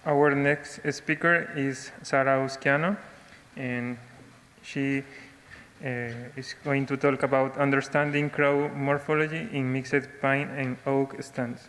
Our next speaker is Sara Uzquiano, and she is going to talk about understanding crown morphology in mixed pine and oak stands.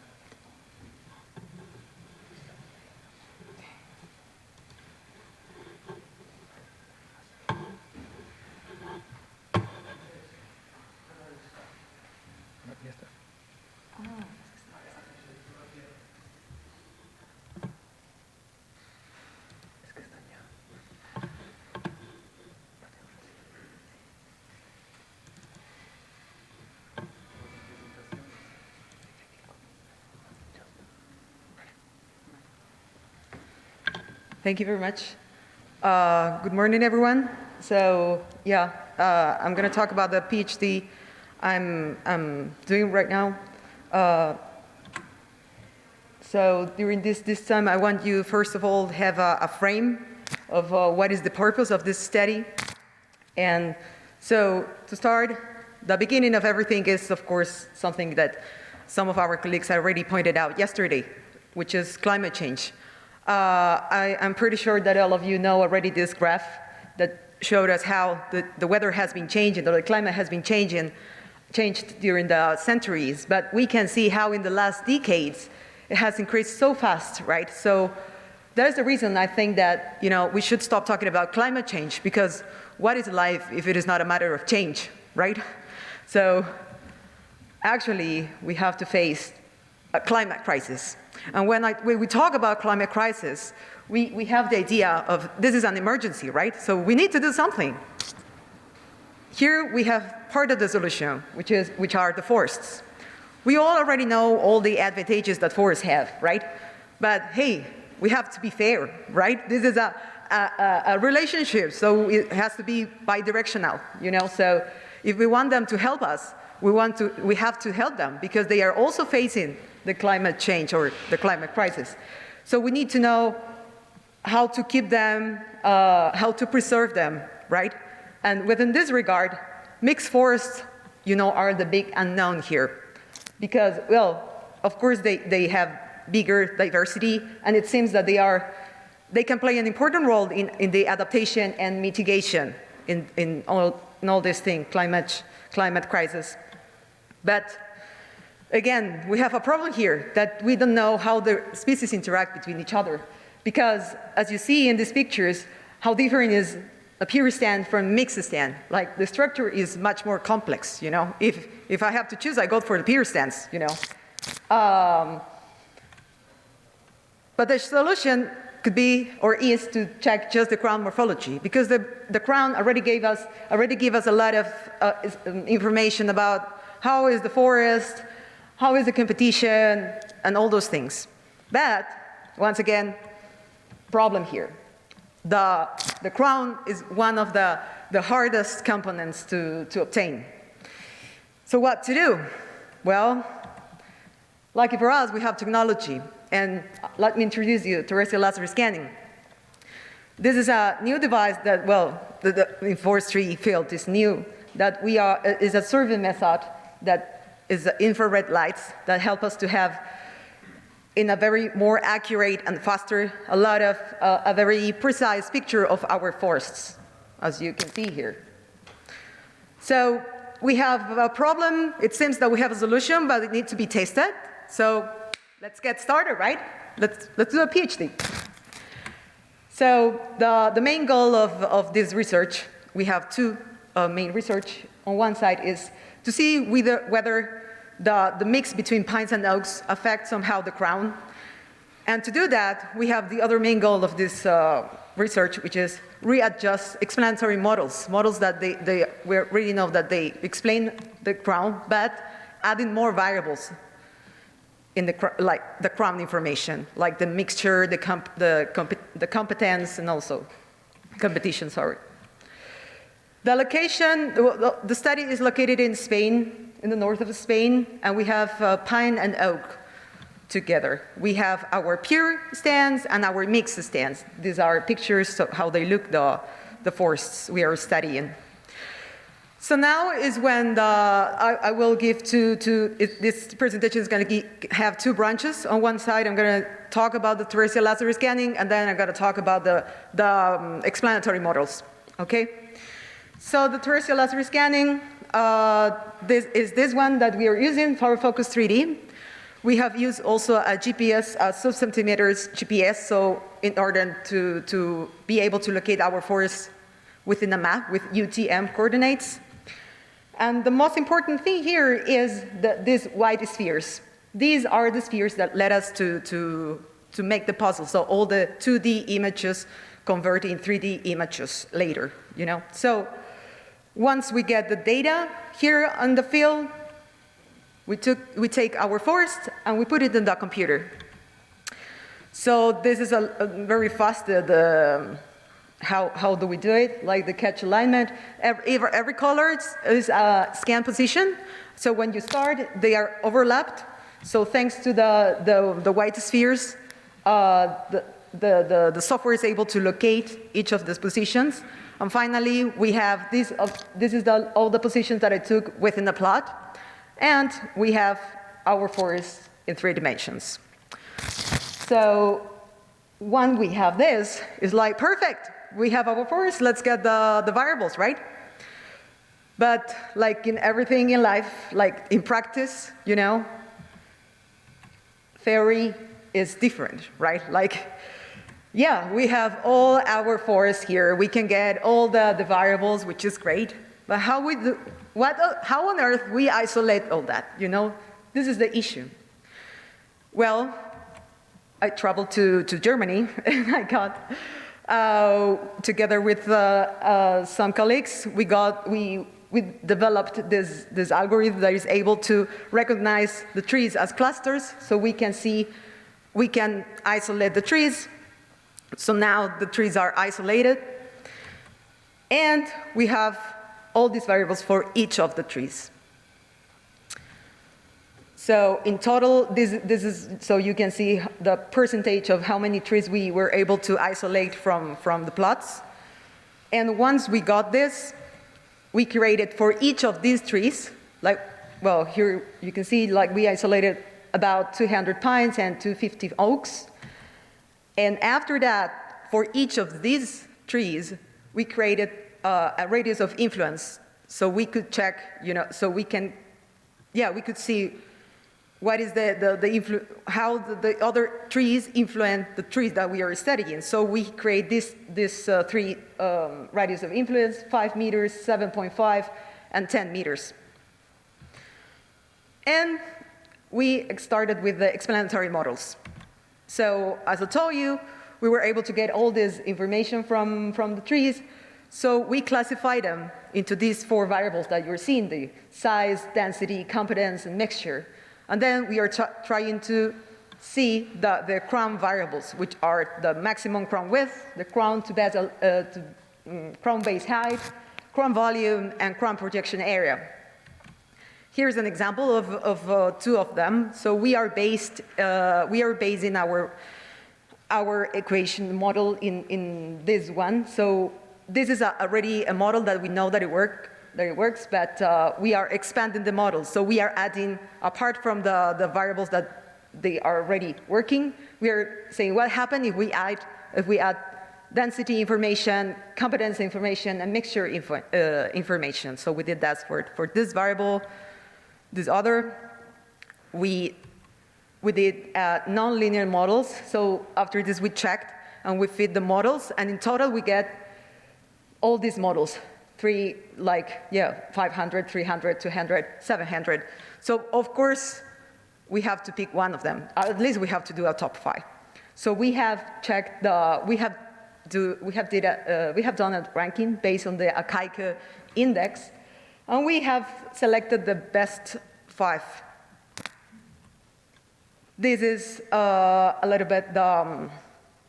Thank you very much. Good morning, everyone. So, yeah, I'm going to talk about the PhD I'm doing right now. So during this time, I want you, first of all, have a frame of what is the purpose of this study. And so to start, the beginning of everything is, of course, something that some of our colleagues already pointed out yesterday, which is climate change. I'm pretty sure that all of you know already this graph that showed us how the weather has been changing, or the climate has been changed during the centuries. But we can see how in the last decades it has increased so fast, right? So that's the reason I think that we should stop talking about climate change, because what is life if it is not a matter of change, right? So actually we have to face a climate crisis. And when we talk about climate crisis, we have the idea of this is an emergency, right? So we need to do something. Here we have part of the solution, which are the forests. We all already know all the advantages that forests have, right? But hey, we have to be fair, right? This is a relationship, so it has to be bidirectional, So if we want them to help us, we have to help them, because they are also facing the climate change or the climate crisis. So we need to know how to keep them, how to preserve them, right? And within this regard, mixed forests, are the big unknown here. Because, well, of course they have bigger diversity, and it seems that they can play an important role in the adaptation and mitigation in all this thing, climate crisis. But again, we have a problem here that we don't know how the species interact between each other. Because as you see in these pictures, how different is a pure stand from a mixed stand. Like the structure is much more complex, If I have to choose, I go for the pure stands, But the solution could be, or is, to check just the crown morphology, because the crown already gave us a lot of information about how is the forest, how is the competition, and all those things. But, once again, problem here. The crown is one of the hardest components to obtain. So what to do? Well, lucky for us, we have technology. And let me introduce you to terrestrial laser scanning. This is a new device that, well, in forestry field is new, that is a survey method that is infrared lights that help us to have, in a very more accurate and faster, a very precise picture of our forests, as you can see here. So we have a problem. It seems that we have a solution, but it needs to be tested. So let's get started, right? Let's do a PhD. So the main goal of this research, we have two main research. On one side is to see whether the mix between pines and oaks affects somehow the crown. And to do that, we have the other main goal of this research, which is readjust explanatory models that we already know that they explain the crown, but adding more variables in like the crown information, like the mixture, the competence, and also competition, sorry. The location, the study is located in Spain, in the north of Spain, and we have pine and oak together. We have our pure stands and our mixed stands. These are pictures of how they look, the forests we are studying. So now is when I will give this presentation is going to have two branches. On one side, I'm going to talk about the terrestrial laser scanning, and then I'm going to talk about the explanatory models, okay? So the terrestrial laser scanning, this is this one that we are using, Power Focus 3D. We have used also a GPS, a sub-centimeters GPS, so in order to be able to locate our forest within a map with UTM coordinates. And the most important thing here is these white spheres. These are the spheres that led us to make the puzzle. So all the 2D images convert in 3D images later, you know? So once we get the data here on the field, we take our forest and we put it in the computer. So this is a very fast, how do we do it? Like the catch alignment. Every color is a scan position. So when you start, they are overlapped. So thanks to the white spheres, the software is able to locate each of these positions. And finally, we have this is all the positions that I took within the plot. And we have our forest in 3 dimensions. So when we have this, it's like, perfect. We have our forest, let's get the variables, right? But like in everything in life, like in practice, you know, theory is different, right? Like, yeah, we have all our forests here. We can get all the variables, which is great. But how on earth we isolate all that, you know? This is the issue. Well, I traveled to Germany, and I got, together with some colleagues, we developed this algorithm that is able to recognize the trees as clusters, so we can isolate the trees. So now the trees are isolated, and we have all these variables for each of the trees. So in total, this is, so you can see the percentage of how many trees we were able to isolate from the plots. And once we got this, we created for each of these trees, like, well, here you can see, like, we isolated about 200 pines and 250 oaks. And after that, for each of these trees, we created a radius of influence. So we could check, you know, so we can, yeah, we could see what is how the other trees influence the trees that we are studying. So we create this 3 radius of influence, 5 meters, 7.5, and 10 meters. And we started with the explanatory models. So as I told you, we were able to get all this information from the trees. So we classify them into these 4 variables that you're seeing, the size, density, competence, and mixture. And then we are trying to see the crown variables, which are the maximum crown width, the crown to crown base height, crown volume, and crown projection area. Here's an example of 2 of them. So we are basing our equation model in this one. So this is already a model that we know that it works, but we are expanding the model. So we are adding, apart from the variables that they are already working, we are saying what happens if we add density information, competence information, and mixture information. So we did that for this variable. This other, we did nonlinear models. So after this, we checked and we fit the models, and in total, we get all these models, 500, 300, 200, 700. So of course, we have to pick one of them. At least we have to do a top 5. So we have checked we have done a ranking based on the Akaike index, and we have selected the best 5. This is a little bit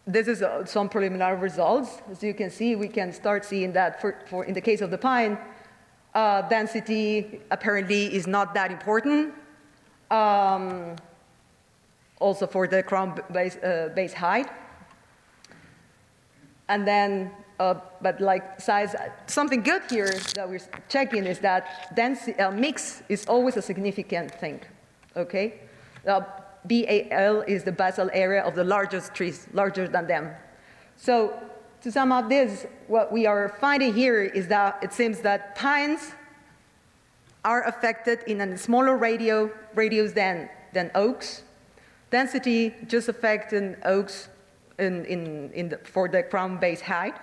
this is some preliminary results. As you can see, we can start seeing that for in the case of the pine, density apparently is not that important. Also for the crown base height. And then but like size, something good here that we're checking is that mix is always a significant thing, okay? BAL is the basal area of the largest trees, larger than them. So to sum up this, what we are finding here is that it seems that pines are affected in a smaller radius than oaks. Density just affecting oaks for the crown base height.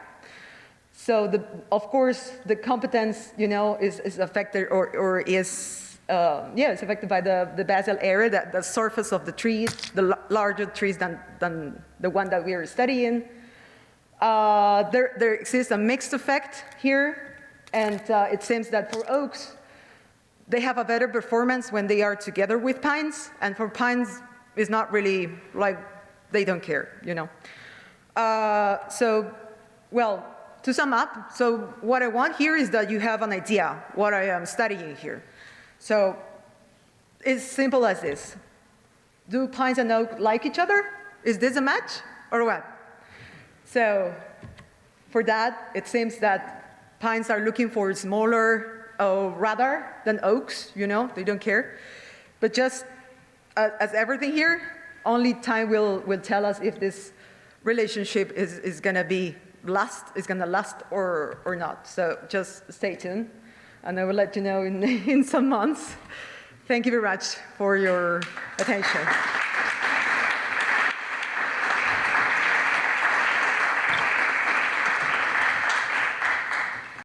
So of course the competence, is affected or is it's affected by the basal area, the surface of the trees, the larger trees than the one that we are studying. There exists a mixed effect here, and it seems that for oaks, they have a better performance when they are together with pines, and for pines, it's not really like they don't care, to sum up, so what I want here is that you have an idea what I am studying here. So it's simple as this. Do pines and oak like each other? Is this a match or what? So for that, it seems that pines are looking for smaller radar than oaks, they don't care. But just as everything here, only time will tell us if this relationship is going to last or not. So just stay tuned, and I will let you know in some months. Thank you very much for your attention.